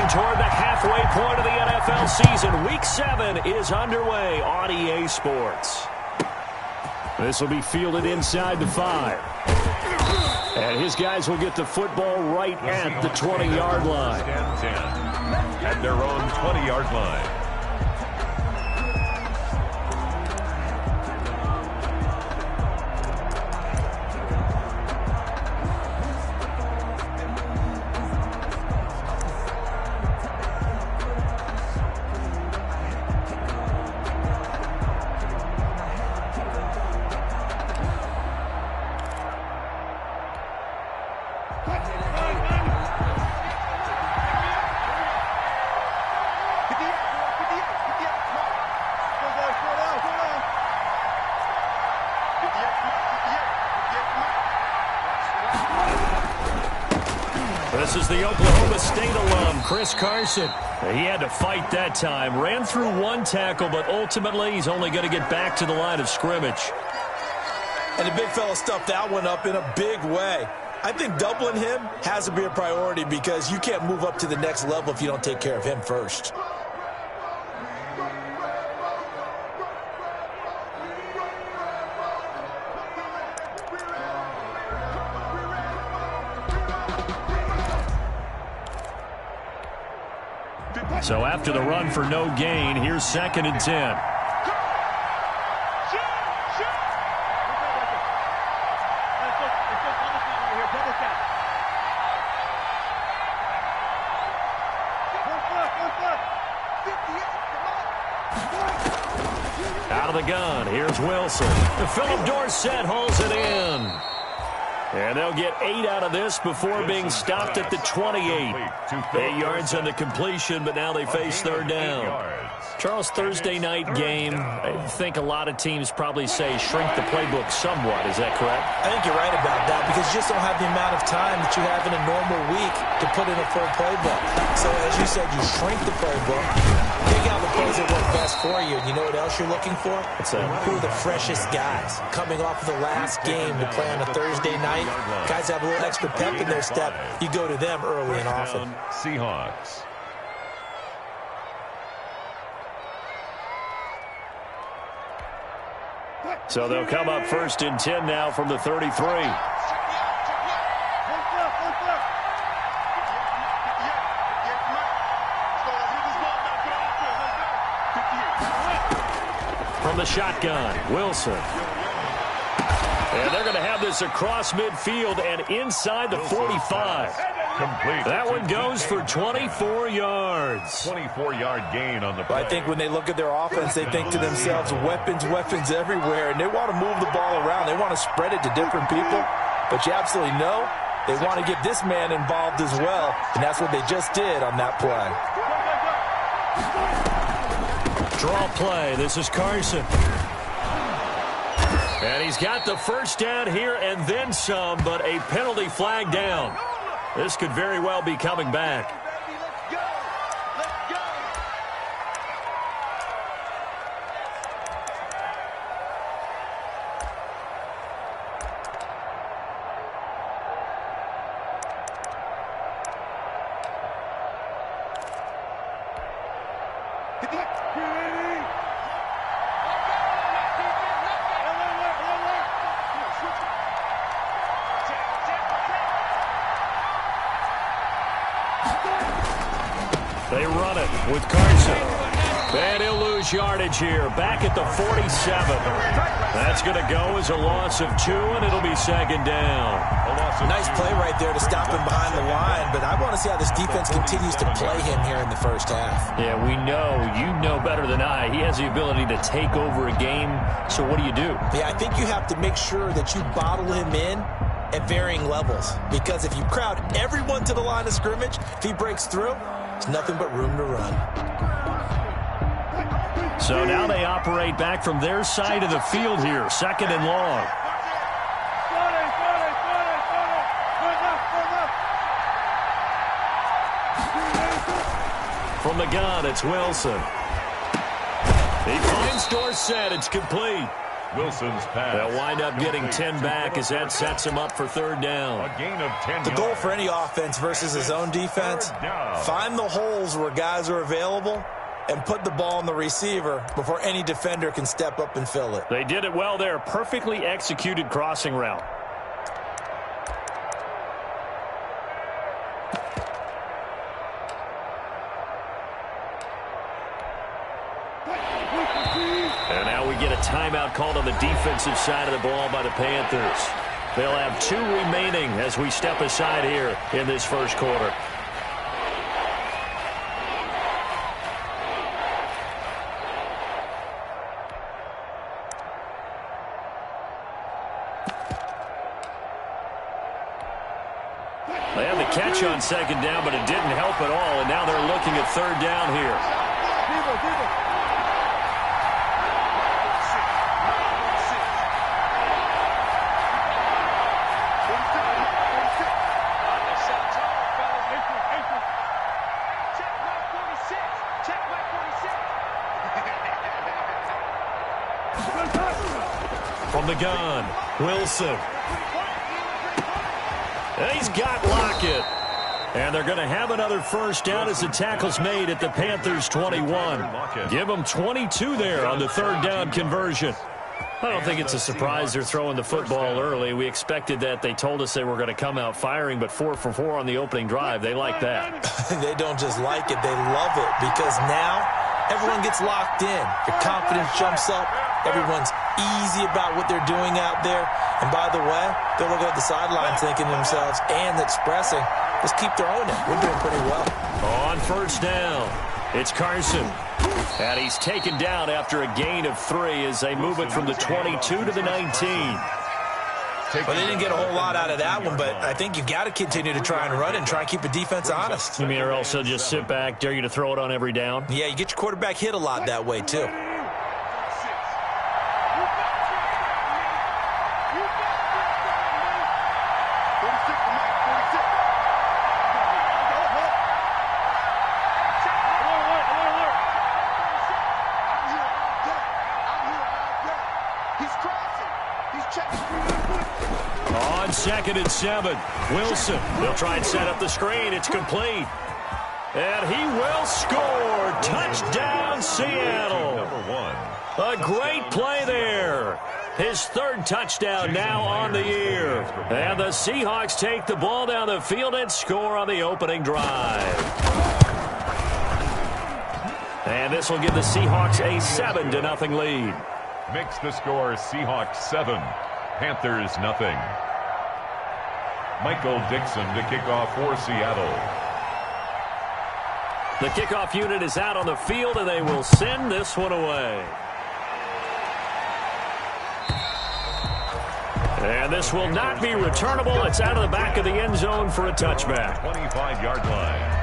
Getting toward the halfway point of the NFL season. Week 7 is underway on EA Sports. This will be fielded inside the 5. And his guys will get the football right at the 20-yard line. At their own 20-yard line. This is the Oklahoma State alum, Chris Carson. He had to fight that time. Ran through one tackle, but ultimately he's only going to get back to the line of scrimmage. And the big fella stuffed that one up in a big way. I think doubling him has to be a priority because you can't move up to the next level if you don't take care of him first. So after the run for no gain, here's 2nd and 10. Out of the gun, here's Wilson. Philip Dorsett holds it in. And they'll get 8 out of this before being stopped at the 28. 8 yards on the completion, but now they face 3rd down. Charles, Thursday night game, I think a lot of teams probably say shrink the playbook somewhat. Is that correct? I think you're right about that because you just don't have the amount of time that you have in a normal week to put in a full playbook. So as you said, you shrink the playbook, pick out the plays that work best for you. And you know what else you're looking for? Who are the freshest guys coming off of the last game to play on a Thursday night? Guys have a little extra pep in their step. You go to them early and often. Seahawks. So they'll come up 1st and 10 now from the 33. From the shotgun, Wilson. And they're going to have this across midfield and inside the 45. Complete. That one goes for 24 yards. 24-yard gain on the play. I think when they look at their offense, they think to themselves, weapons, weapons everywhere. And they want to move the ball around. They want to spread it to different people. But you absolutely know they want to get this man involved as well. And that's what they just did on that play. Draw play. This is Carson. And he's got the first down here and then some, but a penalty flag down. This could very well be coming back. They run it with Carson. And he'll lose yardage here. Back at the 47. That's going to go as a loss of 2, and it'll be 2nd down. Nice play right there to stop him behind the line, but I want to see how this defense continues to play him here in the first half. Yeah, we know. You know better than I. He has the ability to take over a game, so what do you do? Yeah, I think you have to make sure that you bottle him in at varying levels, because if you crowd everyone to the line of scrimmage, if he breaks through, there's nothing but room to run. So now they operate back from their side of the field here, 2nd and long. From the gun, it's Wilson. He finds Dorsett. It's complete. Wilson's pass. They'll wind up getting 10 back as that sets them up for third down. A gain of 10 The goal for any offense versus his own defense, find the holes where guys are available and put the ball on the receiver before any defender can step up and fill it. They did it well there. Perfectly executed crossing route. And now we get a timeout called on the defensive side of the ball by the Panthers. They'll have 2 remaining as we step aside here in this first quarter. They had the catch on second down, but it didn't help at all, and now they're looking at third down here. From the gun, Wilson. He's got Lockett. And they're going to have another first down as the tackle's made at the Panthers' 21. Give them 22 there on the third down conversion. I don't think it's a surprise they're throwing the football early. We expected that. They told us they were going to come out firing, but 4 for 4 on the opening drive. They like that. They don't just like it, they love it, because now everyone gets locked in. Your confidence jumps up. Everyone's easy about what they're doing out there. And by the way, they're looking at the sideline thinking to themselves and expressing, let's keep throwing it. We're doing pretty well. On first down, it's Carson. And he's taken down after a gain of 3 as they move it from the 22 to the 19. Well, they didn't get a whole lot out of that one, but I think you've got to continue to try and run and try and keep the defense honest. You mean or else they'll just sit back, dare you to throw it on every down? Yeah, you get your quarterback hit a lot that way, too. On 2nd and 7, Wilson. They'll try and set up the screen. It's complete. And he will score. Touchdown, Seattle. A great play there. His 3rd touchdown now on the year. And the Seahawks take the ball down the field and score on the opening drive. And this will give the Seahawks a 7-0 lead. Makes the score Seahawks 7, Panthers nothing. Michael Dixon to kick off for Seattle. The kickoff unit is out on the field, and they will send this one away. And this will not be returnable. It's out of the back of the end zone for a touchback. 25-yard line.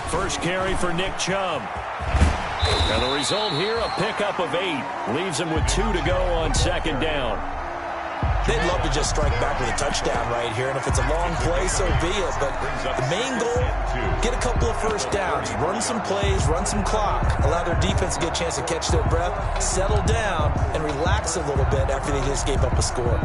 First carry for Nick Chubb. And the result here, a pickup of 8. Leaves him with 2 to go on 2nd down. They'd love to just strike back with a touchdown right here, and if it's a long play, so be it. But the main goal, get a couple of first downs, run some plays, run some clock, allow their defense to get a chance to catch their breath, settle down, and relax a little bit after they just gave up a score.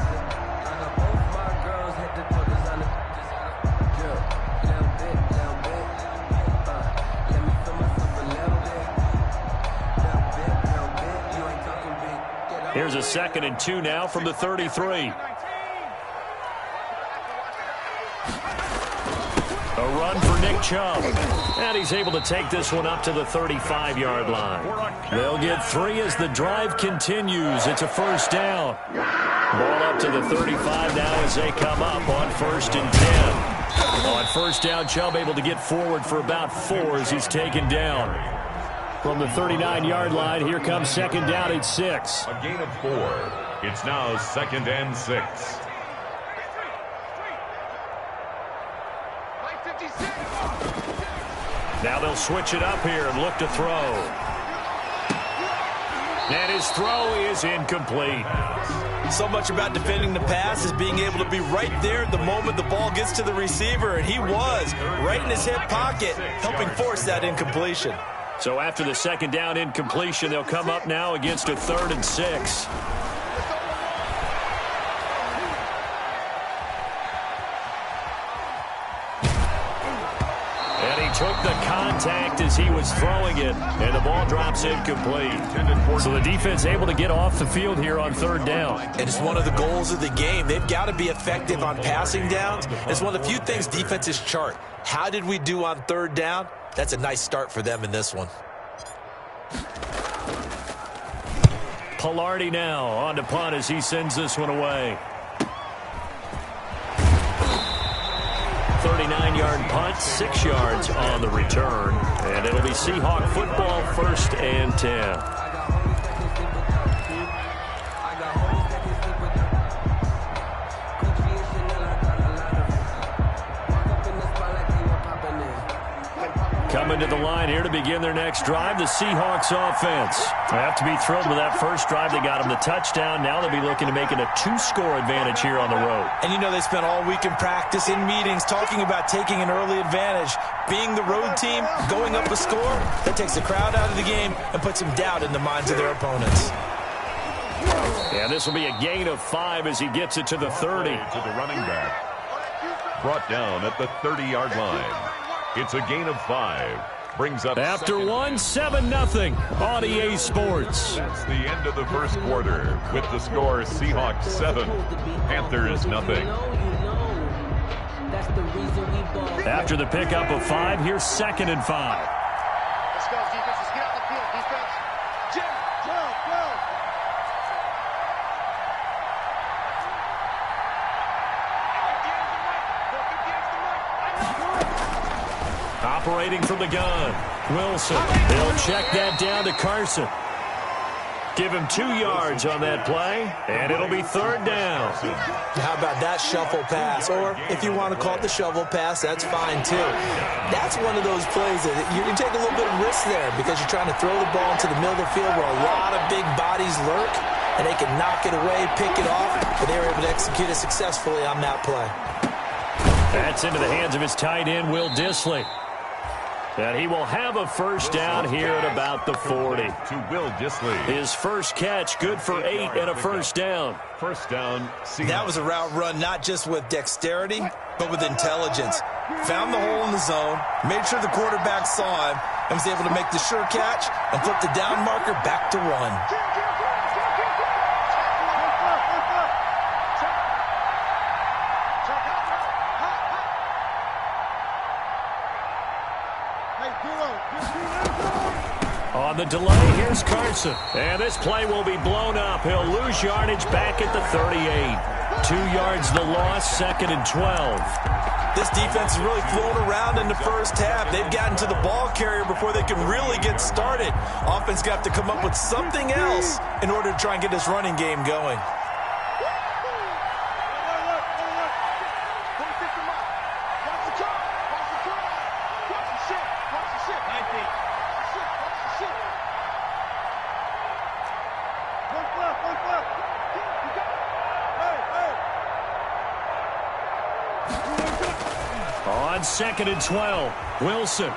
Here's a 2nd and 2 now from the 33. A run for Nick Chubb. And he's able to take this one up to the 35-yard line. They'll get 3 as the drive continues. It's a first down. Ball up to the 35 now as they come up on 1st and 10. On first down, Chubb able to get forward for about 4 as he's taken down. From the 39-yard line, here comes 2nd down and 6. A gain of 4. It's now 2nd and 6. Now they'll switch it up here and look to throw. And his throw is incomplete. So much about defending the pass is being able to be right there the moment the ball gets to the receiver, and he was right in his hip pocket, helping force that incompletion. So after the 2nd down incompletion, they'll come up now against a 3rd and 6. Took the contact as he was throwing it, and the ball drops incomplete. So the defense able to get off the field here on 3rd down. And it's one of the goals of the game. They've got to be effective on passing downs. It's one of the few things defenses chart. How did we do on 3rd down? That's a nice start for them in this one. Pilardi now on to punt as he sends this one away. 39-yard punt, 6 yards on the return. And it'll be Seahawk football, 1st and 10. Coming to the line here to begin their next drive, the Seahawks offense. They have to be thrilled with that first drive. They got them the touchdown. Now they'll be looking to make it a 2-score advantage here on the road. And you know they spent all week in practice, in meetings, talking about taking an early advantage. Being the road team, going up a score, that takes the crowd out of the game and puts some doubt in the minds of their opponents. And this will be a gain of 5 as he gets it to the 30. To the running back. Brought down at the 30-yard line. It's a gain of 5. Brings up after 7-0 on EA Sports. That's the end of the first quarter with the score Seahawks 7, Panthers 0. After the pickup of 5, here's 2nd and 5. Let's go, defense. Let's get out the field. Defense. Jim, go. Operating from the gun, Wilson. They'll check that down to Carson. Give him 2 yards on that play, and it'll be 3rd down. How about that shuffle pass? Or if you want to call it the shovel pass, that's fine too. That's one of those plays that you can take a little bit of risk there because you're trying to throw the ball into the middle of the field where a lot of big bodies lurk, and they can knock it away, pick it off, but they were able to execute it successfully on that play. That's into the hands of his tight end, Will Dissly. And he will have a first down here at about the 40. To Will Dissly. His first catch, good for 8 and a first down. First down. That was a route run not just with dexterity, but with intelligence. Found the hole in the zone, made sure the quarterback saw him, and was able to make the sure catch and flip the down marker back to 1. On the delay, here's Carson. And this play will be blown up. He'll lose yardage back at the 38. 2 yards the loss, 2nd and 12. This defense is really flown around in the first half. They've gotten to the ball carrier before they can really get started. Offense got to come up with something else in order to try and get this running game going. On 2nd and 12, Wilson.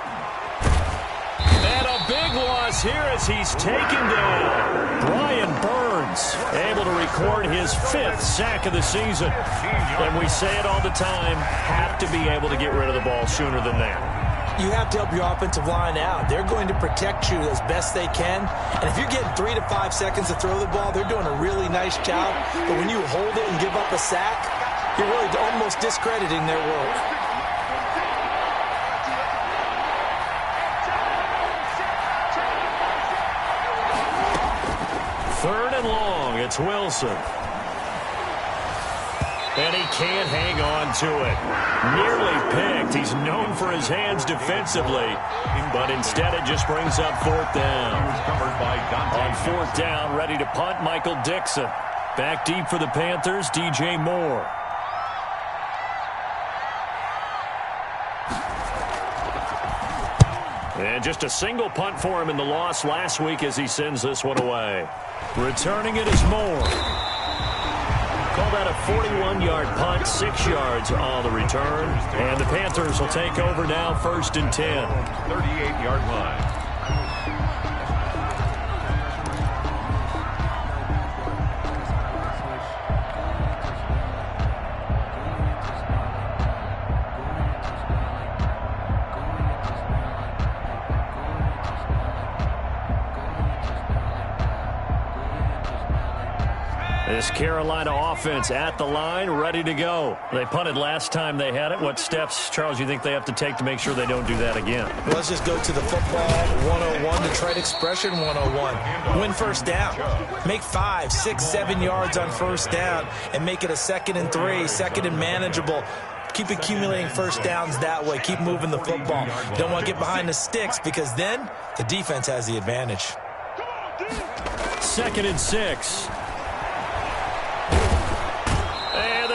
And a big loss here as he's taken down. Brian Burns able to record his 5th sack of the season. And we say it all the time, have to be able to get rid of the ball sooner than that. You have to help your offensive line out. They're going to protect you as best they can. And if you're getting 3 to 5 seconds to throw the ball, they're doing a really nice job. But when you hold it and give up a sack, you're really almost discrediting their work. 3rd and long. It's Wilson. And he can't hang on to it. Nearly picked. He's known for his hands defensively, but instead it just brings up 4th down. On 4th down, ready to punt, Michael Dixon. Back deep for the Panthers, DJ Moore. And just a single punt for him in the loss last week as he sends this one away. Returning it is Moore. Call that a 41-yard punt, 6 yards on the return. And the Panthers will take over now, 1st and 10. 38-yard line. This Carolina offense at the line, ready to go. They punted last time they had it. What steps, Charles, you think they have to take to make sure they don't do that again? Well, let's just go to the football 101, Detroit expression 101. Win 1st down. Make 5, 6, 7 yards on 1st down and make it a 2nd and 3, 2nd and manageable. Keep accumulating 1st downs that way. Keep moving the football. You don't want to get behind the sticks because then the defense has the advantage. 2nd and 6.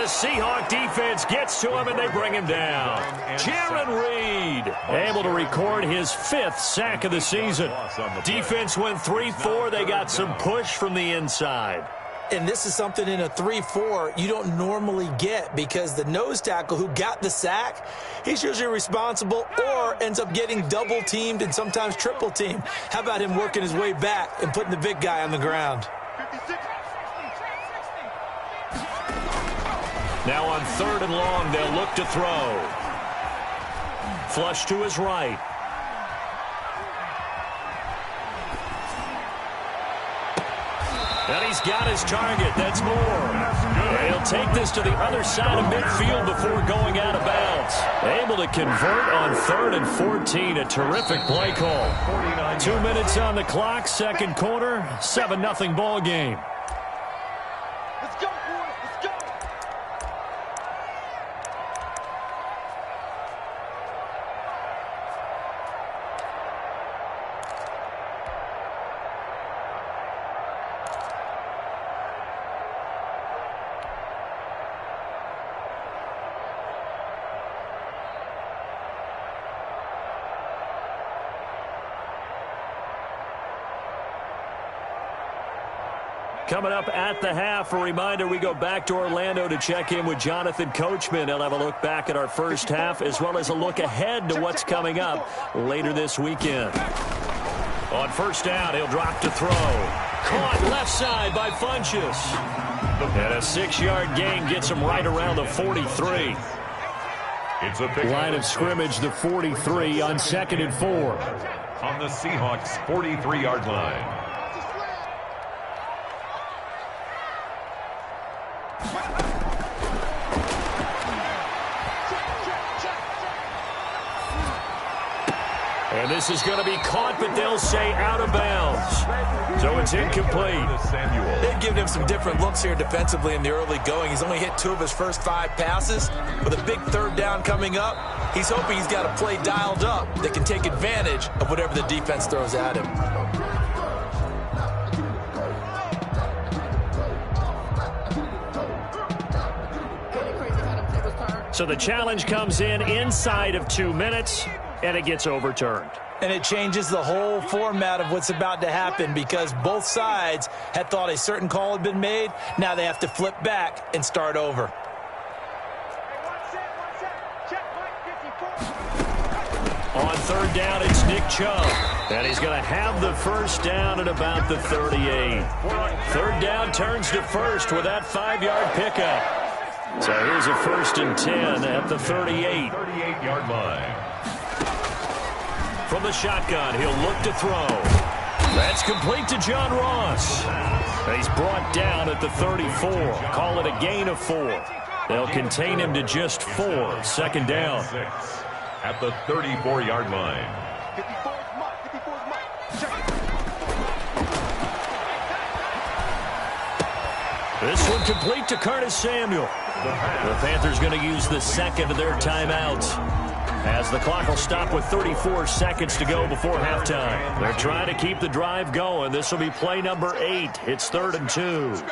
Seahawk defense gets to him, and they bring him down. Jaron Reed able to record his 5th sack of the season. Defense went 3-4. They got some push from the inside. And this is something in a 3-4 you don't normally get because the nose tackle who got the sack, he's usually responsible or ends up getting double-teamed and sometimes triple-teamed. How about him working his way back and putting the big guy on the ground? Now on 3rd and long, they'll look to throw. Flush to his right. And he's got his target. That's Moore. He'll take this to the other side of midfield before going out of bounds. Able to convert on 3rd and 14. A terrific play call. 2 minutes on the clock, 2nd quarter, 7-0 ball game. Coming up at the half, a reminder, we go back to Orlando to check in with Jonathan Coachman. He'll have a look back at our 1st half as well as a look ahead to what's coming up later this weekend. On 1st down, he'll drop to throw. Caught left side by Funchess. And a 6-yard gain gets him right around the 43. It's a line of scrimmage, the 43 on 2nd and 4. On the Seahawks' 43-yard line. And this is going to be caught, but they'll say out of bounds. So it's incomplete. They've given him some different looks here defensively in the early going. He's only hit 2 of his first 5 passes. With a big 3rd down coming up, he's hoping he's got a play dialed up that can take advantage of whatever the defense throws at him. So the challenge comes in inside of 2 minutes, and it gets overturned. And it changes the whole format of what's about to happen because both sides had thought a certain call had been made. Now they have to flip back and start over. On 3rd down, it's Nick Chubb. And he's going to have the 1st down at about the 38. 3rd down turns to 1st with that 5-yard pickup. So here's a 1st and 10 at the 38. 38-yard line. From the shotgun, he'll look to throw. That's complete to John Ross. He's brought down at the 34. Call it a gain of 4. They'll contain him to just 4. 2nd down. At the 34-yard line. This one complete to Curtis Samuel. The Panthers going to use the second of their timeouts, as the clock will stop with 34 seconds to go before halftime. They're trying to keep the drive going. This will be play number 8. It's 3rd and 2.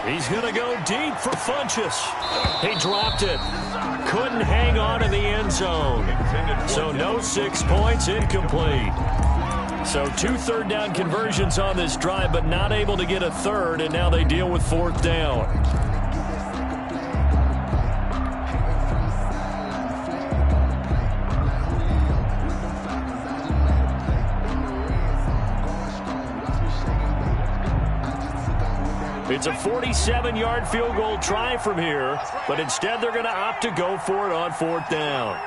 He's going to go deep for Funchess. He dropped it. Couldn't hang on in the end zone. So no 6 points, incomplete. So 2 third-down conversions on this drive, but not able to get a third, and now they deal with 4th down. It's a 47-yard field goal try from here, but instead they're going to opt to go for it on 4th down.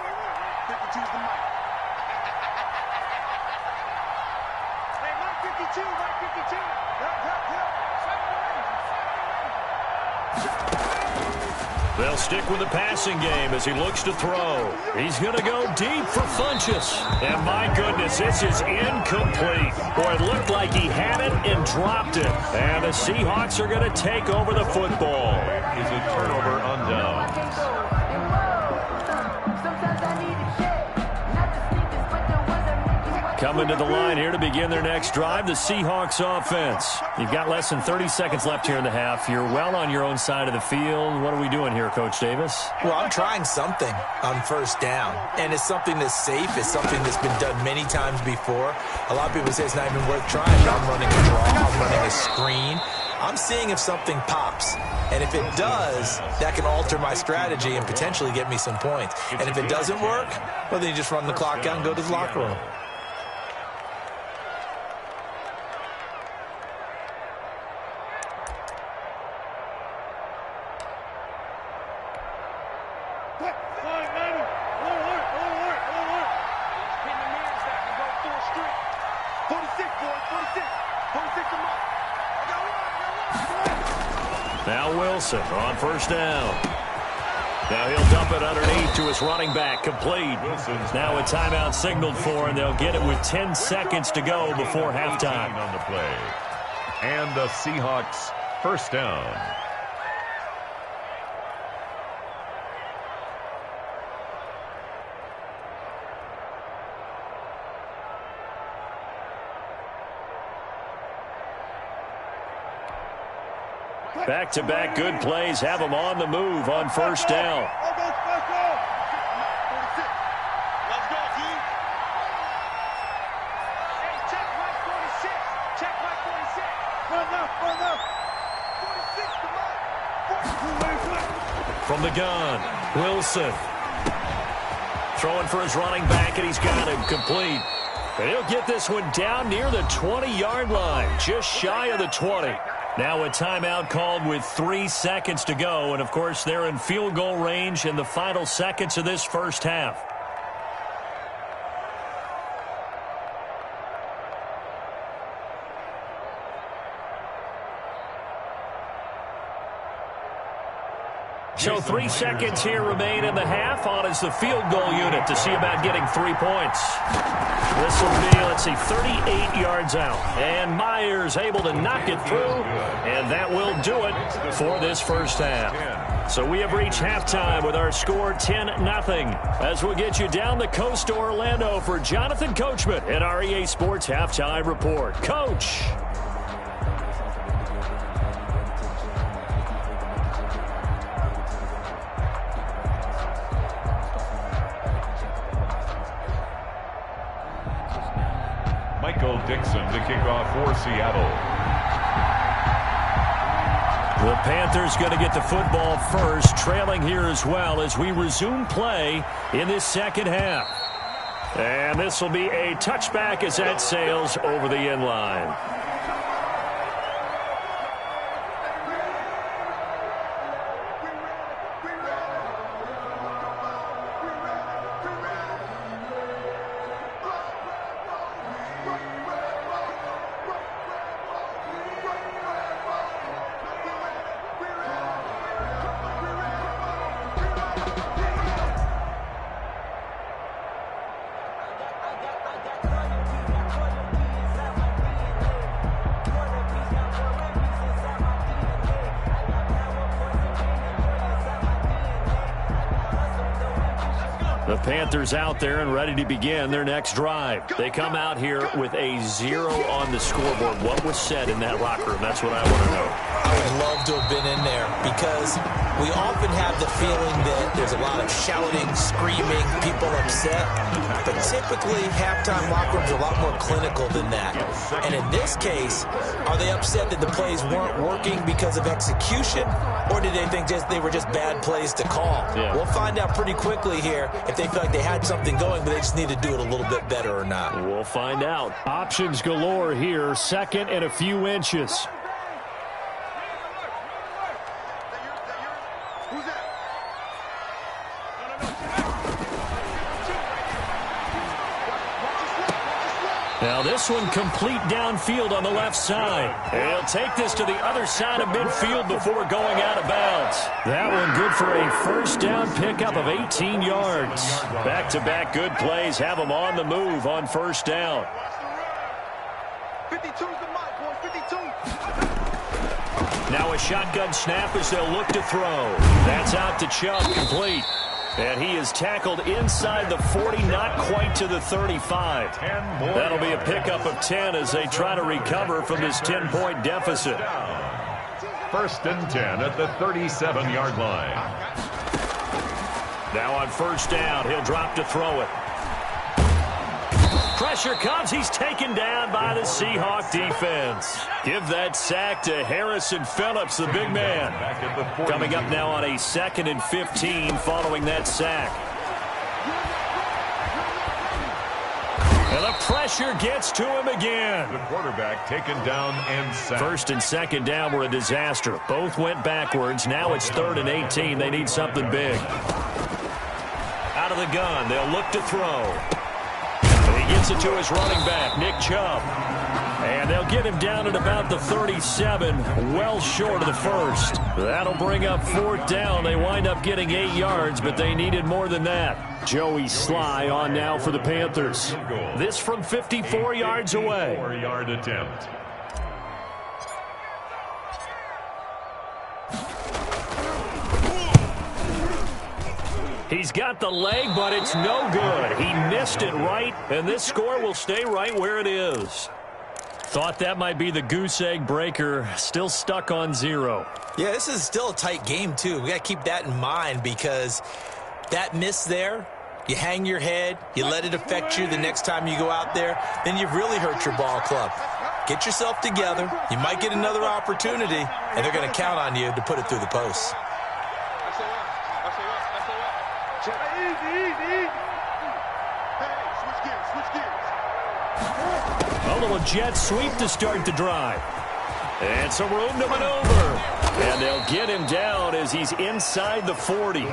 They'll stick with the passing game as he looks to throw. He's going to go deep for Funchess. And my goodness, this is incomplete. Boy, it looked like he had it and dropped it. And the Seahawks are going to take over the football. Is a turnover on downs. Coming to the line here to begin their next drive, the Seahawks offense. You've got less than 30 seconds left here in the half. You're well on your own side of the field. What are we doing here, Coach Davis? Well, I'm trying something on 1st down, and it's something that's safe. It's something that's been done many times before. A lot of people say it's not even worth trying. I'm running a draw. I'm running a screen. I'm seeing if something pops. And if it does, that can alter my strategy and potentially get me some points. And if it doesn't work, well, then you just run the clock out and go to the locker room. Now Wilson on 1st down. Now he'll dump it underneath to his running back, complete. Now a timeout signaled for, and they'll get it with 10 seconds to go before halftime. On the play. And the Seahawks 1st down. Back-to-back good plays have them on the move on 1st down. From the gun, Wilson. Throwing for his running back, and he's got him complete. And he'll get this one down near the 20-yard line, just shy of the 20. Now a timeout called with 3 seconds to go, and of course they're in field goal range in the final seconds of this 1st half. So 3 seconds here remain in the half. On is the field goal unit to see about getting 3 points. This will be, let's see, 38 yards out. And Myers able to knock it through, and that will do it for this 1st half. So we have reached halftime with our score 10-0. As we'll get you down the coast to Orlando for Jonathan Coachman at our EA Sports Halftime Report. Coach. Dixon to kick off for Seattle. The Panthers going to get the football first, trailing here as well as we resume play in this 2nd half. And this will be a touchback as that sails over the end line. The Panthers out there and ready to begin their next drive. They come out here with a 0 on the scoreboard. What was said in that locker room? That's what I want to know. I would love to have been in there because we often have the feeling that there's a lot of shouting, screaming, people upset. But typically, halftime locker rooms are a lot more clinical than that. And in this case, are they upset that the plays weren't working because of execution? Or did they think they were just bad plays to call? Yeah. We'll find out pretty quickly here if they feel like they had something going, but they just need to do it a little bit better or not. We'll find out. Options galore here. Second and a few inches. Now this one complete downfield on the left side. He'll take this to the other side of midfield before going out of bounds. That one good for a first down pickup of 18 yards. Back-to-back good plays have them on the move on first down. 52's the mark, boys, 52. Now a shotgun snap as they'll look to throw. That's out to Chubb, complete. And he is tackled inside the 40, not quite to the 35. That'll be a pickup of 10 as they try to recover from this 10-point deficit. First and 10 at the 37-yard line. Now on first down, he'll drop to throw it. Pressure comes. He's taken down by the Seahawk defense. Give that sack to Harrison Phillips, the big man. Coming up now on a 2nd and 15 following that sack. And the pressure gets to him again. The quarterback taken down and sacked. First and second down were a disaster. Both went backwards. Now it's 3rd and 18. They need something big. Out of the gun. They'll look to throw. He gets it to his running back, Nick Chubb. And they'll get him down at about the 37, well short of the first. That'll bring up 4th down. They wind up getting 8 yards, but they needed more than that. Joey Sly on now for the Panthers. This from 54 yards away. 4-yard attempt. He's got the leg, but it's no good. He missed it right, and this score will stay right where it is. Thought that might be the goose egg breaker. Still stuck on 0. Yeah, this is still a tight game, too. We got to keep that in mind because that miss there, you hang your head, you let it affect you the next time you go out there, then you've really hurt your ball club. Get yourself together. You might get another opportunity, and they're going to count on you to put it through the posts. A little jet sweep to start the drive. And some room to maneuver. And they'll get him down as he's inside the 40.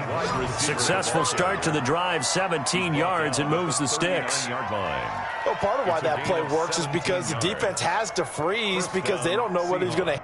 Successful start to the drive, 17 yards, and moves the sticks. Well, part of why that play works is because the defense has to freeze because they don't know whether he's going to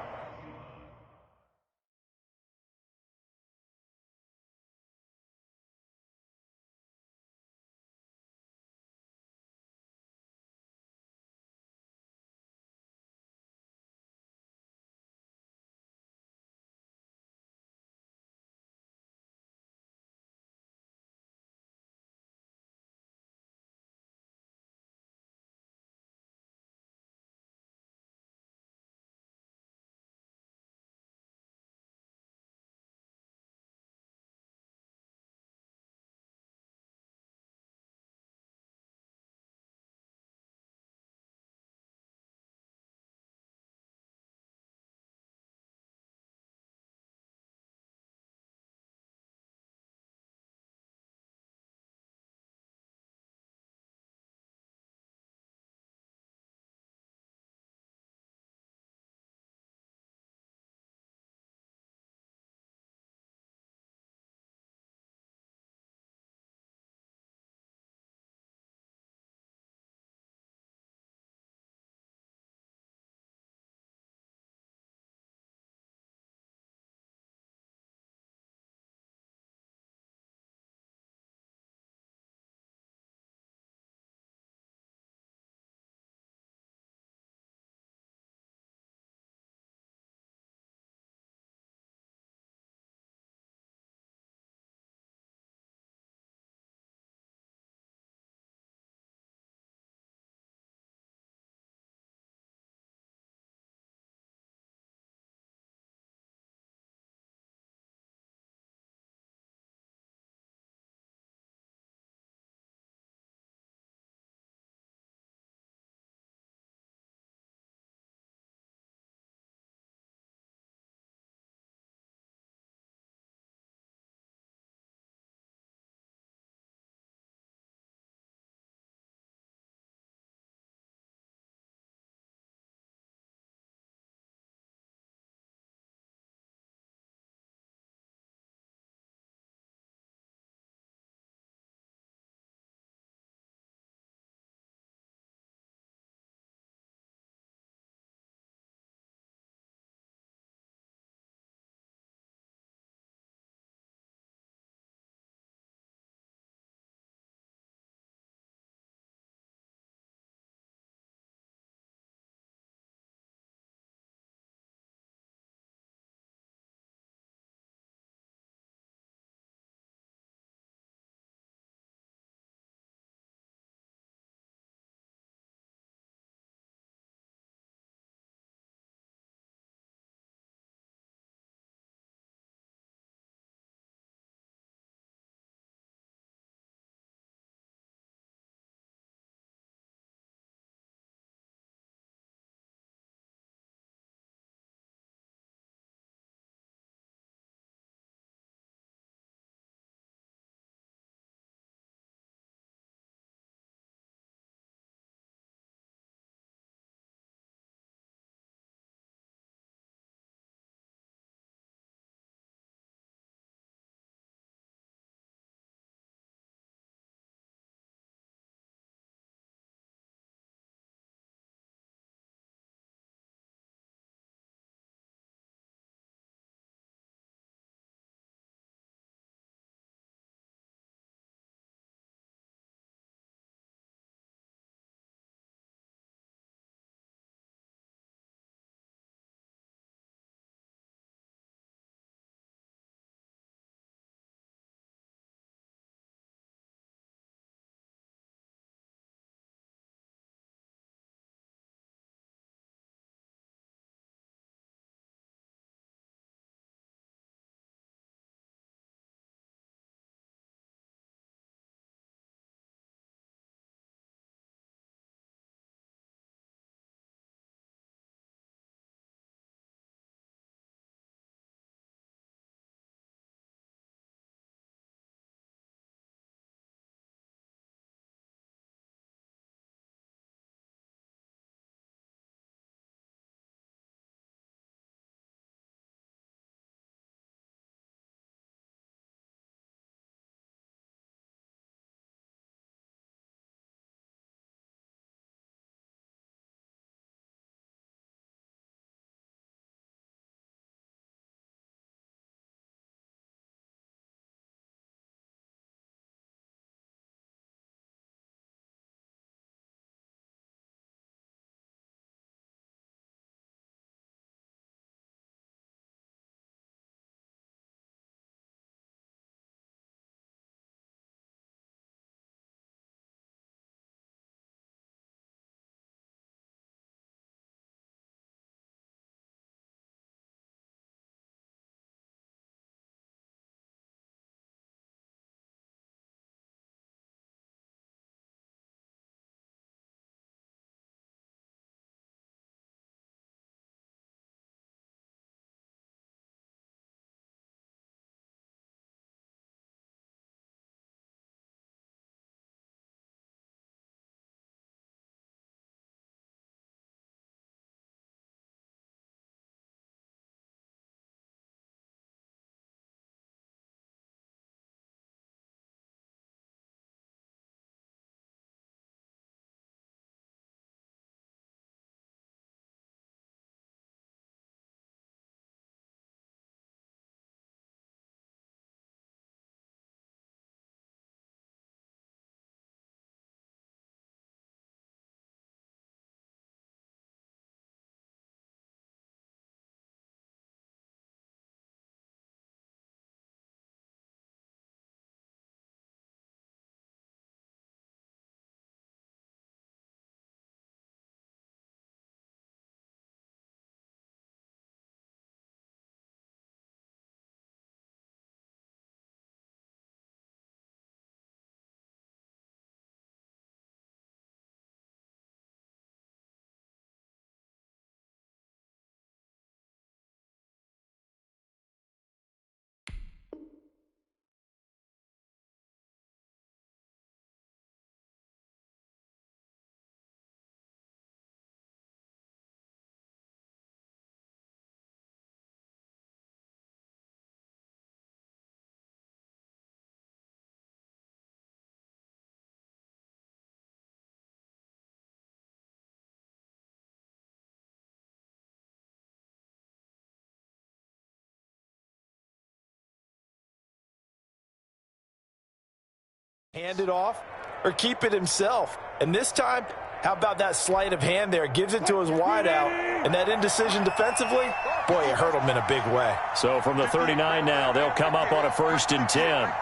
Hand it off or keep it himself. And this time, how about that sleight of hand there? Gives it to his wideout. And that indecision defensively, boy, it hurt him in a big way. So from the 39 now, they'll come up on a 1st and 10.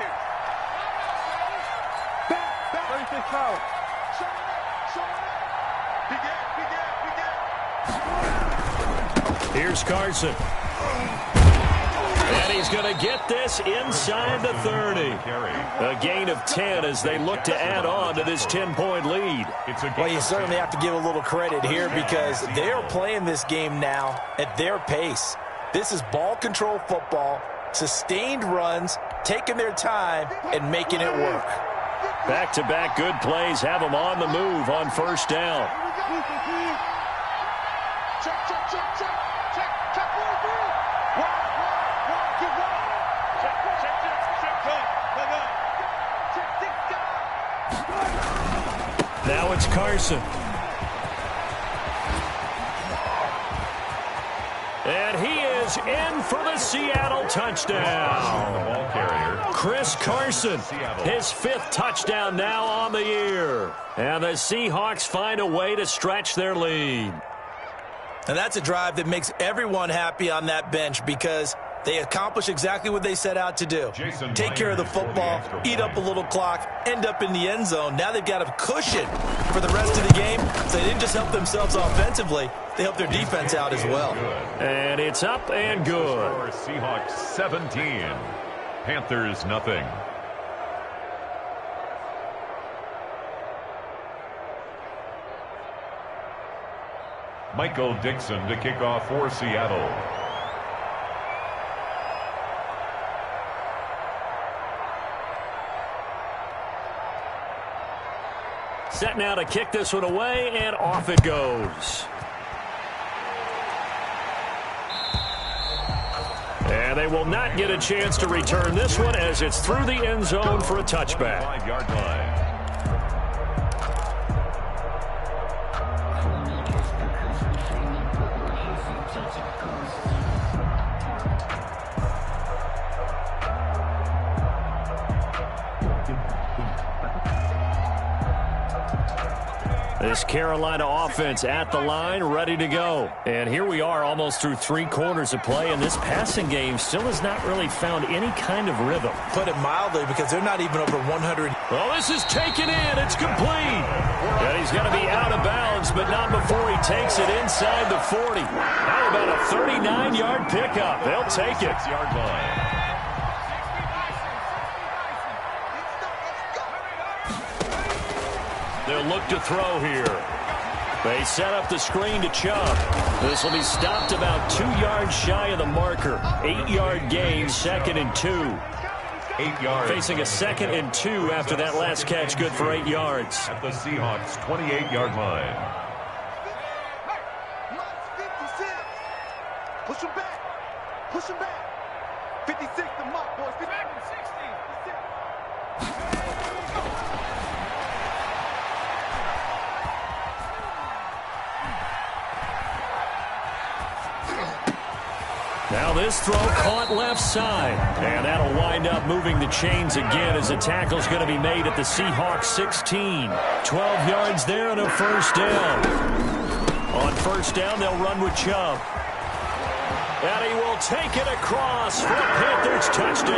Here's Carson. And he's going to get this inside the 30. A gain of 10 as they look to add on to this 10-point lead. Well, you certainly have to give a little credit here because they are playing this game now at their pace. This is ball control football, sustained runs, taking their time, and making it work. Back-to-back good plays have them on the move on 1st down. Now it's Carson. And he is in for the Seattle touchdown. Chris Carson, his 5th touchdown now on the year. And the Seahawks find a way to stretch their lead. And that's a drive that makes everyone happy on that bench because they accomplish exactly what they set out to do. Take care of the football, eat up a little clock, end up in the end zone. Now they've got a cushion for the rest of the game. So they didn't just help themselves offensively, they helped their defense out as well. And it's up and good. Seahawks 17, Panthers nothing. Michael Dixon to kick off for Seattle. Set now to kick this one away, and off it goes. And they will not get a chance to return this one as it's through the end zone for a touchback. 5-yard line. This Carolina offense at the line, ready to go. And here we are almost through 3 quarters of play, and this passing game still has not really found any kind of rhythm. Put it mildly, because they're not even over 100. Well, this is taken in. It's complete. And he's going to be out of bounds, but not before he takes it inside the 40. How about a 39-yard pickup? They'll take it. 6-yard line. They'll look to throw here. They set up the screen to Chubb. This will be stopped about 2 yards shy of the marker. 8-yard gain, 2nd and 2. 8 yards. Facing a 2nd and 2 after that last catch, good for 8 yards. At the Seahawks 28-yard line. Push him back. Push him back. 56 to Mott, boys. 60. Now this throw caught left side. And that'll wind up moving the chains again as the tackle's going to be made at the Seahawks 16. 12 yards there and a 1st down. On 1st down, they'll run with Chubb. And he will take it across for a Panthers touchdown.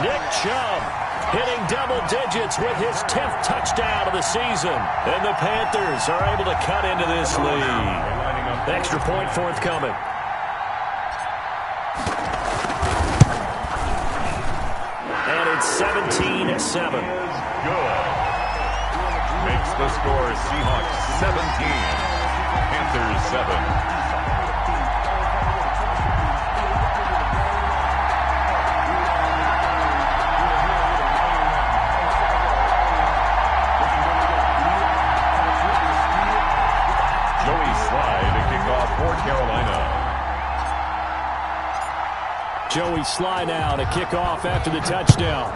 Nick Chubb hitting double digits with his 10th touchdown of the season. And the Panthers are able to cut into this lead. Extra point forthcoming. And it's 17-7. Good. Makes the score Seahawks 17, Panthers 7. Joey Sly now to kick off after the touchdown.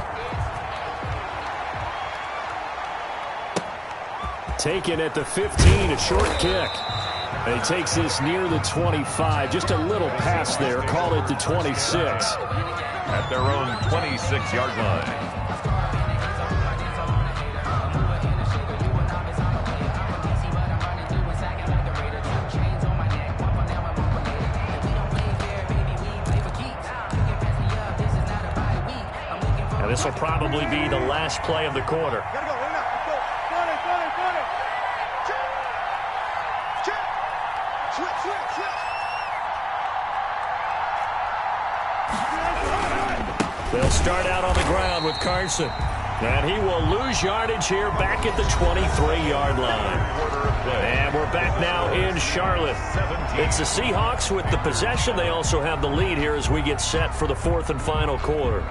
Taken at the 15, a short kick. And he takes this near the 25. Just a little pass there. Call it the 26. At their own 26-yard line. This will probably be the last play of the quarter. Gotta go, right now. Let's go. 40. Check. Switch. They'll start out on the ground with Carson. And he will lose yardage here back at the 23-yard line. And we're back now in Charlotte. It's the Seahawks with the possession. They also have the lead here as we get set for the fourth and final quarter.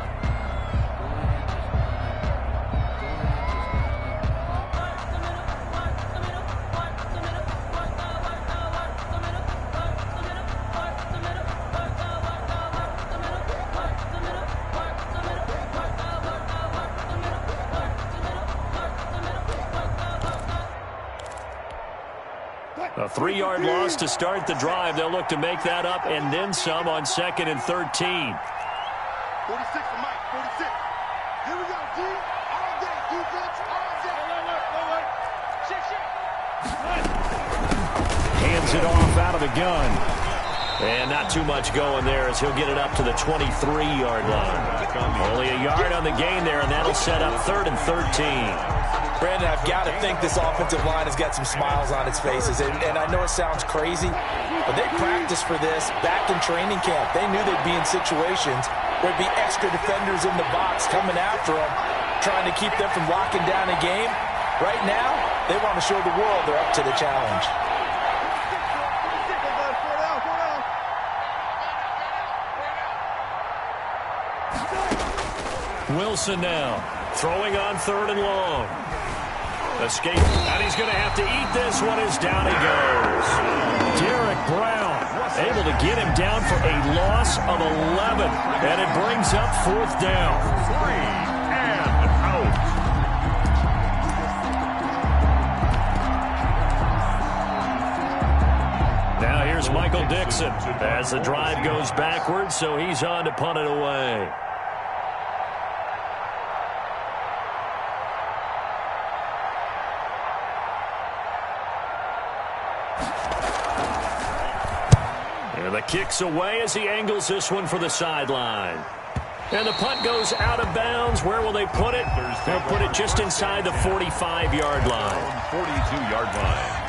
A 3-yard loss to start the drive. They'll look to make that up and then some on 2nd and 13. 46 for Mike. 46. Here we go, D. All day. Defense, all day. Hands it off out of the gun. And not too much going there as he'll get it up to the 23-yard line. Only a yard on the gain there, and that'll set up 3rd and 13. Brandon, I've got to think this offensive line has got some smiles on its faces. And I know it sounds crazy, but they practiced for this back in training camp. They knew they'd be in situations where there'd be extra defenders in the box coming after them, trying to keep them from locking down a game. Right now, they want to show the world they're up to the challenge. Wilson now throwing on 3rd and long. Escape, and he's going to have to eat this one as down he goes. Derek Brown able to get him down for a loss of 11, and it brings up 4th down. 3 and out. Now here's Michael Dixon as the drive goes backwards, so he's on to punt it away. The kick's away as he angles this one for the sideline. And the punt goes out of bounds. Where will they put it? They'll put it just inside the 45-yard line. 42-yard line.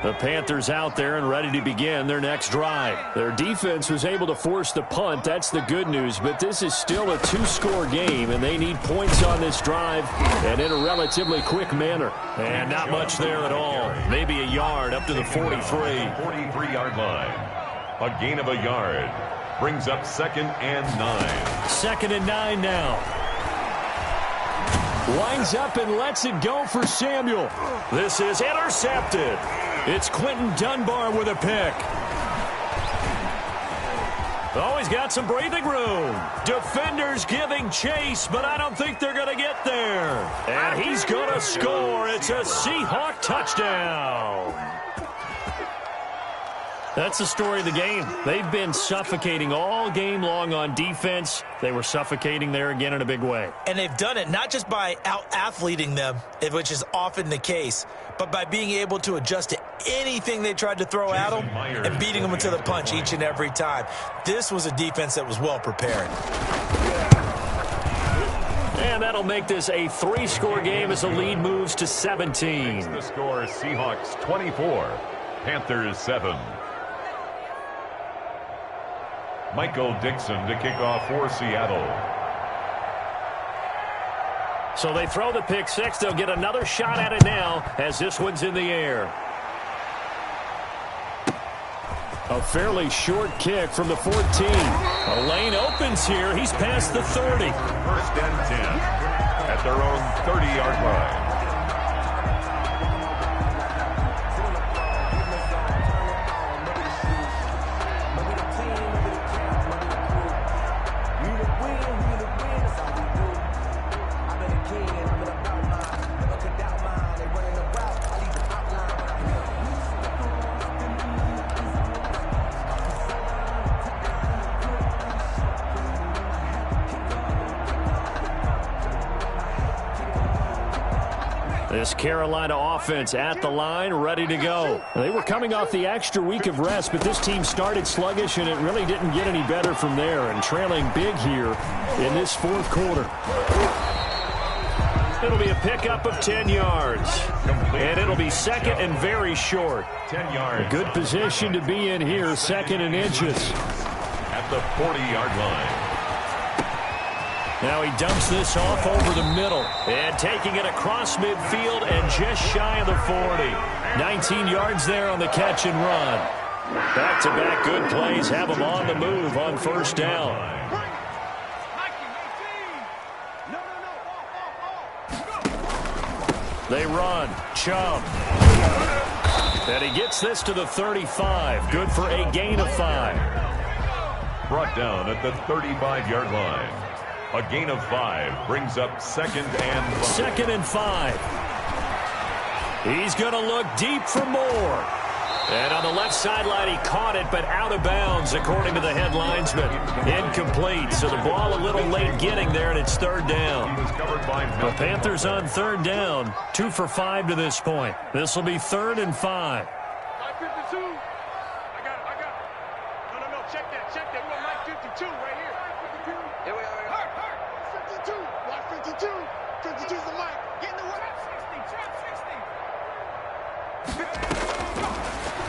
The Panthers out there and ready to begin their next drive. Their defense was able to force the punt. That's the good news. But this is still a 2-score game, and they need points on this drive and in a relatively quick manner. And not much there at all. Maybe a yard up to the 43. 43-yard line. A gain of a yard. Brings up 2nd and 9. 2nd and 9 now. Lines up and lets it go for Samuel. This is intercepted. It's Quentin Dunbar with a pick. Oh, he's got some breathing room. Defenders giving chase, but I don't think they're going to get there. And he's going to score. It's a Seahawk touchdown. That's the story of the game. They've been suffocating all game long on defense. They were suffocating there again in a big way. And they've done it not just by out-athleting them, which is often the case, but by being able to adjust to anything they tried to throw at them and beating them into the punch each and every time. This was a defense that was well prepared. And that'll make this a 3-score game as the lead moves to 17. The score is Seahawks 24, Panthers 7. Michael Dixon to kick off for Seattle. So they throw the pick six. They'll get another shot at it now as this one's in the air. A fairly short kick from the 14. A lane opens here. He's past the 30. 1st and 10 at their own 30-yard line. This Carolina offense at the line, ready to go. They were coming off the extra week of rest, but this team started sluggish, and it really didn't get any better from there, and trailing big here in this fourth quarter. It'll be a pickup of 10 yards, and it'll be second and very short. 10 yards. A good position to be in here, second and inches. At the 40-yard line. Now he dumps this off over the middle and taking it across midfield and just shy of the 40. 19 yards there on the catch and run. Back-to-back good plays have him on the move on first down. They run. Chubb. And he gets this to the 35. Good for a gain of 5. Brought down at the 35-yard line. A gain of 5 brings up second and 5. Second and 5. He's going to look deep for more. And on the left sideline, he caught it, but out of bounds, according to the head linesman. Incomplete, so the ball a little late getting there, and it's third down. The Panthers on third down, 2 for 5 to this point. This will be 3rd and 5.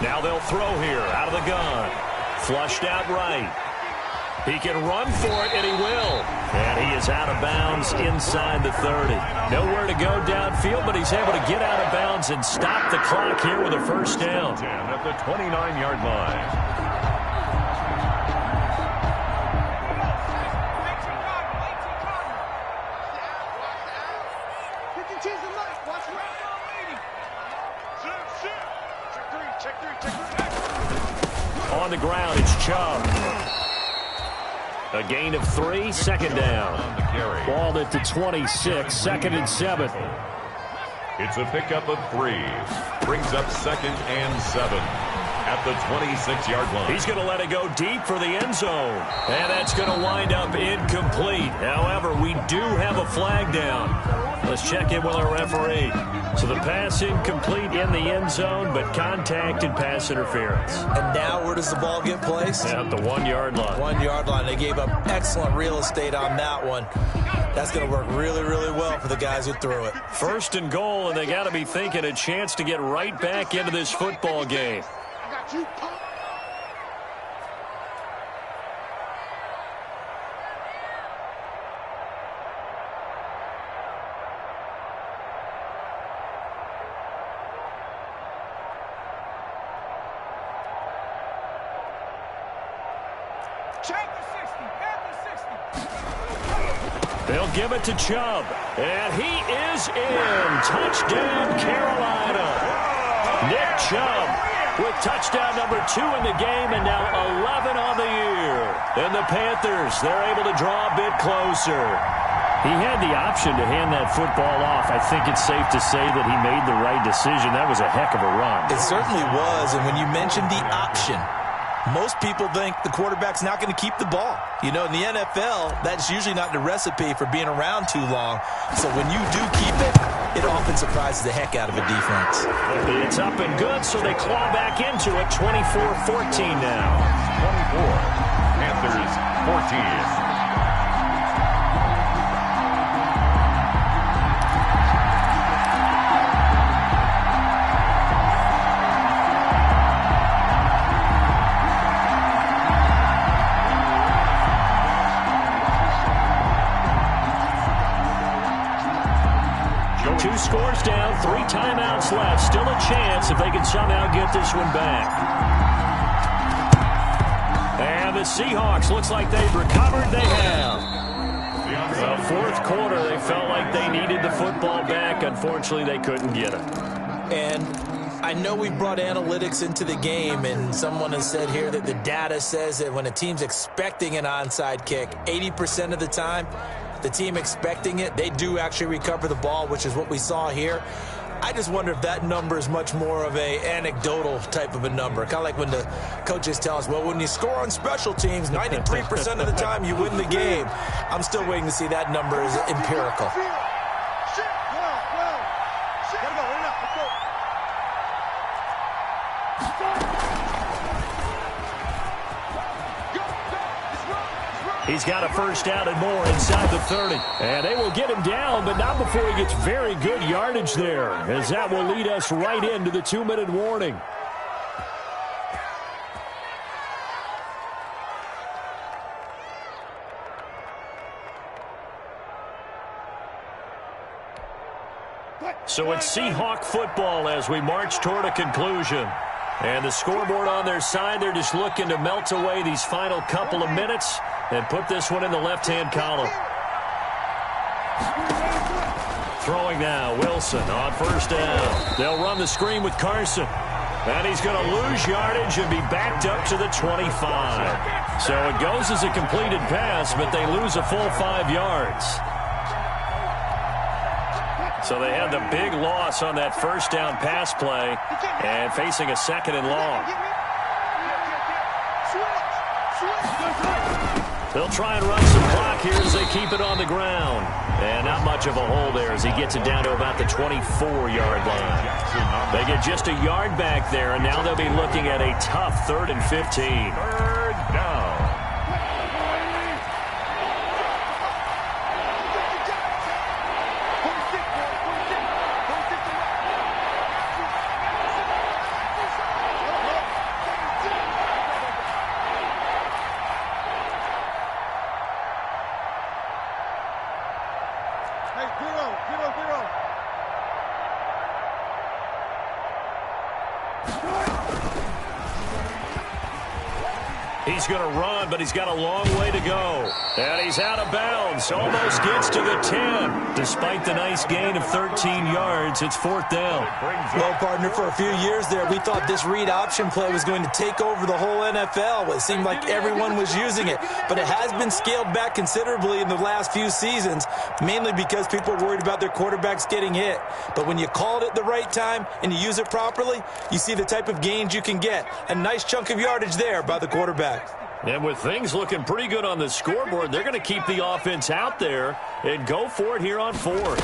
Now they'll throw here out of the gun. Flushed out right. He can run for it, and he will. And he is out of bounds inside the 30. Nowhere to go downfield, but he's able to get out of bounds and stop the clock here with a first down. At the 29-yard line. On the ground, it's Chubb. A gain of 3, second down. Ball at the 26, 2nd and 7. It's a pickup of 3. Brings up second and 7 at the 26-yard line. He's going to let it go deep for the end zone. And that's going to wind up incomplete. However, we do have a flag down. Let's check in with our referee. So the pass incomplete in the end zone, but contact and pass interference. And now where does the ball get placed? At the 1-yard line. 1-yard line. They gave up excellent real estate on that one. That's going to work really, really well for the guys who threw it. 1st and goal, and they got to be thinking a chance to get right back into this football game. I got you, punk. They'll give it to Chubb, and he is in. Touchdown, Carolina. Nick Chubb with touchdown number 2 in the game, and now 11 on the year. And the Panthers, they're able to draw a bit closer. He had the option to hand that football off. I think it's safe to say that he made the right decision. That was a heck of a run. It certainly was, and when you mentioned the option, most people think the quarterback's not going to keep the ball. You know, in the NFL, that's usually not the recipe for being around too long. So when you do keep it, it often surprises the heck out of a defense. It's up and good, so they claw back into it. 24-14 now. 24. Panthers 14. Two scores down, 3 timeouts left. Still a chance if they can somehow get this one back. And the Seahawks, looks like they've recovered. They have. The 4th quarter, they felt like they needed the football back. Unfortunately, they couldn't get it. And I know we brought analytics into the game, and someone has said here that the data says that when a team's expecting an onside kick, 80% of the time, the team expecting it, they do actually recover the ball, which is what we saw here. I just wonder if that number is much more of a anecdotal type of a number. Kind of like when the coaches tell us, well, when you score on special teams, 93% of the time you win the game. I'm still waiting to see that number is empirical. He's got a first down and more inside the 30. And they will get him down, but not before he gets very good yardage there, as that will lead us right into the 2-minute warning. So it's Seahawk football as we march toward a conclusion. And the scoreboard on their side, they're just looking to melt away these final couple of minutes and put this one in the left-hand column. Throwing now, Wilson on first down. They'll run the screen with Carson. And he's going to lose yardage and be backed up to the 25. So it goes as a completed pass, but they lose a full 5 yards. So they had the big loss on that first down pass play and facing a 2nd and long. They'll try and run some clock here as they keep it on the ground. And not much of a hole there as he gets it down to about the 24-yard line. They get just a yard back there, and now they'll be looking at a tough 3rd and 15. 3rd down. He's going to run, but he's got a long way to go. And he's out of bounds. Almost gets to the 10. Despite the nice gain of 13 yards, it's 4th down. Well, partner, for a few years there, we thought this read option play was going to take over the whole NFL. It seemed like everyone was using it. But it has been scaled back considerably in the last few seasons, mainly because people are worried about their quarterbacks getting hit. But when you call it at the right time and you use it properly, you see the type of gains you can get. A nice chunk of yardage there by the quarterback. And with things looking pretty good on the scoreboard, they're going to keep the offense out there and go for it here on 4th.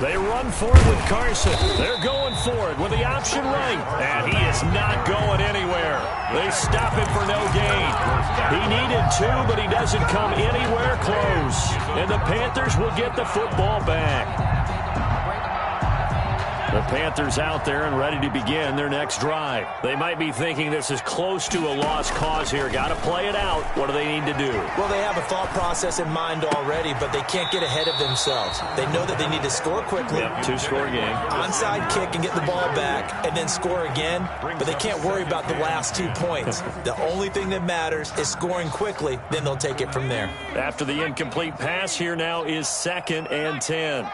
They run for it with Carson. They're going for it with the option right. And he is not going anywhere. They stop him for no gain. He needed 2, but he doesn't come anywhere close. And the Panthers will get the football back. The Panthers out there and ready to begin their next drive. They might be thinking this is close to a lost cause here. Got to play it out. What do they need to do? Well, they have a thought process in mind already, but they can't get ahead of themselves. They know that they need to score quickly. Yep, 2-score game. Onside kick and get the ball back and then score again, but they can't worry about the last 2 points. The only thing that matters is scoring quickly, then they'll take it from there. After the incomplete pass, here now is 2nd and 10.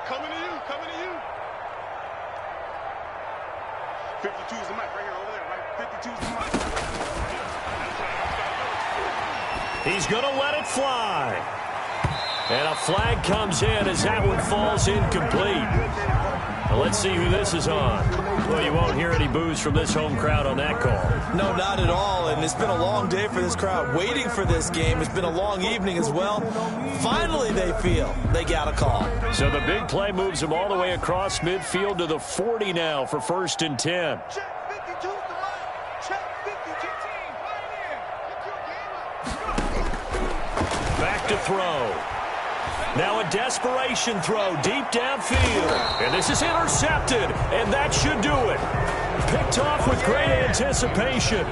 Coming to you. 52 is the mic right here, over there, right? 52 is the mic. He's going to let it fly. And a flag comes in as that one falls incomplete. Now let's see who this is on. Well, you won't hear any boos from this home crowd on that call. No, not at all, and it's been a long day for this crowd waiting for this game. It's been a long evening as well. Finally, they feel they got a call. So the big play moves them all the way across midfield to the 40 now for 1st and 10. Check 52 is the mic. Check 52. Back to throw. Now a desperation throw deep downfield. And this is intercepted, and that should do it. Picked off with great anticipation.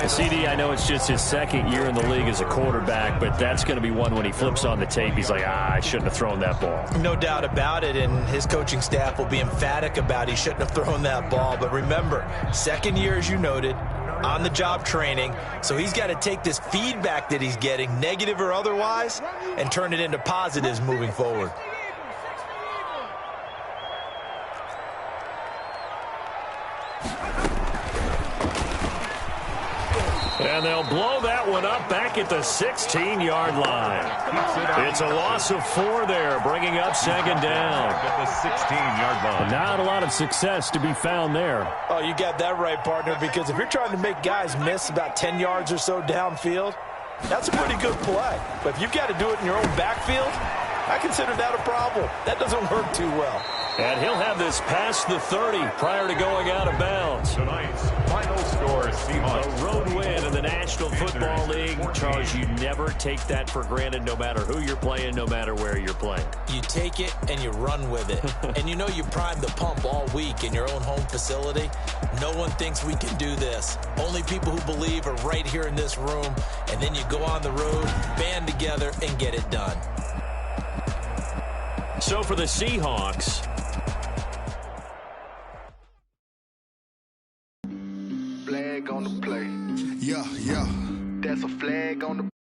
CD, I know it's just his 2nd year in the league as a quarterback, but that's going to be one when he flips on the tape. He's like, I shouldn't have thrown that ball. No doubt about it, and his coaching staff will be emphatic about he shouldn't have thrown that ball. But remember, 2nd year, as you noted, on-the-job training, so he's got to take this feedback that he's getting, negative or otherwise, and turn it into positives moving forward. And they'll blow that one up back at the 16-yard line. It's a loss of 4 there, bringing up 2nd down. At the 16-yard line. Not a lot of success to be found there. Oh, you got that right, partner, because if you're trying to make guys miss about 10 yards or so downfield, that's a pretty good play. But if you've got to do it in your own backfield, I consider that a problem. That doesn't work too well. And he'll have this past the 30 prior to going out of bounds. Tonight's final score, Seahawks. A road win in the National Football League. Charles, you never take that for granted no matter who you're playing, no matter where you're playing. You take it and you run with it. And you know you primed the pump all week in your own home facility. No one thinks we can do this. Only people who believe are right here in this room. And then you go on the road, band together, and get it done. So for the Seahawks, Flag on the play. Yeah. That's a flag on the